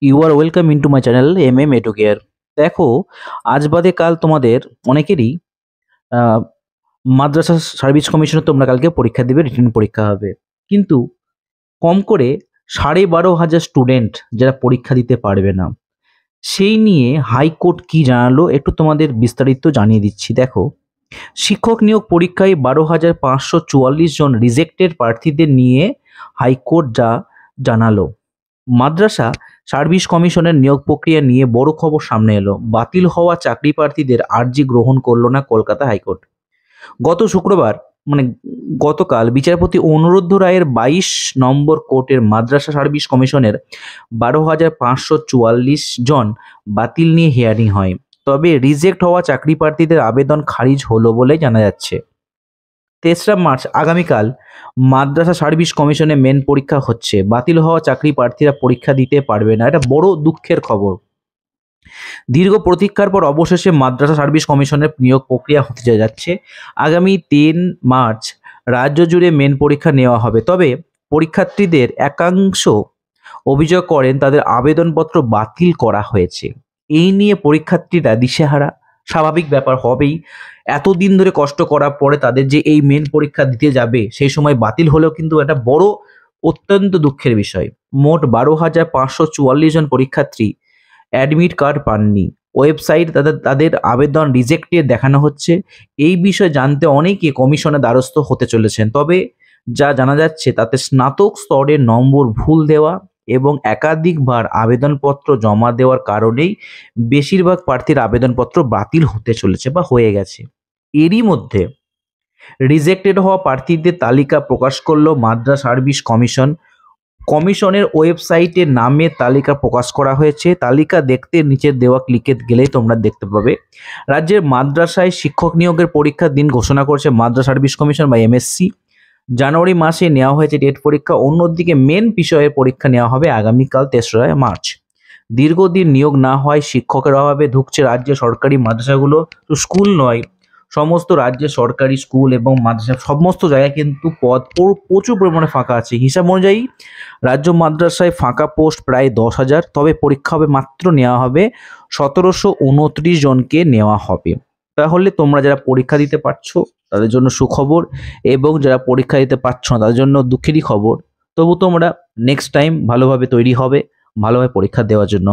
You are welcome into my channel M edu care. দেখো, আজ বাদে কাল তোমাদের অনেকেরই আহ, মাদ্রাসা সার্ভিস কমিশনে তোমরা কালকে পরীক্ষা দিবে, রিটেন পরীক্ষা হবে। কিন্তু কম করে 12,500 স্টুডেন্ট যারা পরীক্ষা দিতে পারবে না, সেই নিয়ে হাইকোর্ট কি জানালো একটু তোমাদের বিস্তারিত জানিয়ে দিচ্ছি। দেখো, শিক্ষক নিয়োগ পরীক্ষায় 12,544 জন রিজেক্টেড প্রার্থীদের নিয়ে হাইকোর্ট যা জানালো। মাদ্রাসা সার্ভিস কমিশনের নিয়োগ প্রক্রিয়া নিয়ে বড় খবর সামনে এলো। বাতিল হওয়া চাকরি প্রার্থীদের আর্জি গ্রহণ করল না কলকাতা হাইকোর্ট। গত শুক্রবার মানে গতকাল বিচারপতি অনুরুদ্ধ রায়ের 22 নম্বর কোর্টের মাদ্রাসা সার্ভিস কমিশনের 12,544 জন বাতিল নিয়ে হিয়ারিং হয়। তবে রিজেক্ট হওয়া চাকরি প্রার্থীদের আবেদন খারিজ হলো বলে জানা যাচ্ছে। 3রা মার্চ আগামীকাল মাদ্রাসা সার্ভিস কমিশনে মেন পরীক্ষা হচ্ছে। বাতিল হওয়া চাকরি প্রার্থীরা পরীক্ষা দিতে পারবে না, এটা বড় দুঃখের খবর। দীর্ঘ প্রতীক্ষার পর অবশেষে মাদ্রাসা সার্ভিস কমিশনের নিয়োগ প্রক্রিয়া হতে যাচ্ছে। আগামী 3 মার্চ রাজ্য জুড়ে মেন পরীক্ষা নেওয়া হবে। তবে পরীক্ষার্থীদের একাংশ অভিযোগ করেন তাদের আবেদনপত্র বাতিল করা হয়েছে। এই নিয়ে পরীক্ষার্থীরা দিশেহারা, স্বাভাবিক ব্যাপার হবেই। এতদিন ধরে কষ্ট করার পরে তাদের যে এই মেন পরীক্ষা দিতে যাবে সেই সময় বাতিল হলেও কিন্তু একটা বড় অত্যন্ত দুঃখের বিষয়। মোট 12,544 জন পরীক্ষার্থী অ্যাডমিট কার্ড পাননি। ওয়েবসাইট তাদের আবেদন রিজেক্টেড দেখানো হচ্ছে। এই বিষয়ে জানতে অনেকে কমিশনের দ্বারস্থ হতে চলেছেন। তবে যা জানা যাচ্ছে তাতে স্নাতক স্তরের নম্বর ভুল দেওয়া এবং একাধিকবার আবেদনপত্র জমা দেওয়ার কারণেই বেশিরভাগ প্রার্থীর আবেদনপত্র বাতিল হতে চলেছে বা হয়ে গেছে। এরই মধ্যে রিজেক্টেড হওয়া প্রার্থীদের তালিকা প্রকাশ করলো মাদ্রাসা সার্ভিস কমিশন। কমিশনের ওয়েবসাইটে নামের তালিকা প্রকাশ করা হয়েছে। তালিকা দেখতে নিচের দেওয়া ক্লিকে গেলেই তোমরা দেখতে পাবে। রাজ্যের মাদ্রাসায় শিক্ষক নিয়োগের পরীক্ষার দিন ঘোষণা করেছে মাদ্রাসা সার্ভিস কমিশন বা এমএসসি। জানুয়ারি মাসে নেওয়া হয়েছে টেট পরীক্ষা। অন্যদিকে মেন বিষয়ের পরীক্ষা নেওয়া হবে আগামীকাল 3রা মার্চ। দীর্ঘদিন নিয়োগ না হয় শিক্ষকের অভাবে ধুঁকছে রাজ্য সরকারি মাদ্রাসাগুলো। তো স্কুল নয়, সমস্ত রাজ্যের সরকারি স্কুল এবং মাদ্রাসা সমস্ত জায়গায় কিন্তু পদ প্রচুর পরিমাণে ফাঁকা আছে। হিসাব অনুযায়ী রাজ্য মাদ্রাসায় ফাঁকা পোস্ট প্রায় 10,000। তবে পরীক্ষা হবে মাত্র নেওয়া হবে 1,729 জনকে নেওয়া হবে। তাহলে তোমরা যারা পরীক্ষা দিতে পারছো তাদের জন্য সুখবর, এবং যারা পরীক্ষা দিতে পারছো না তাদের জন্য দুঃখেরই খবর। তবু তোমরা নেক্সট টাইম ভালোভাবে তৈরি হবে, ভালোভাবে পরীক্ষা দেওয়ার জন্য।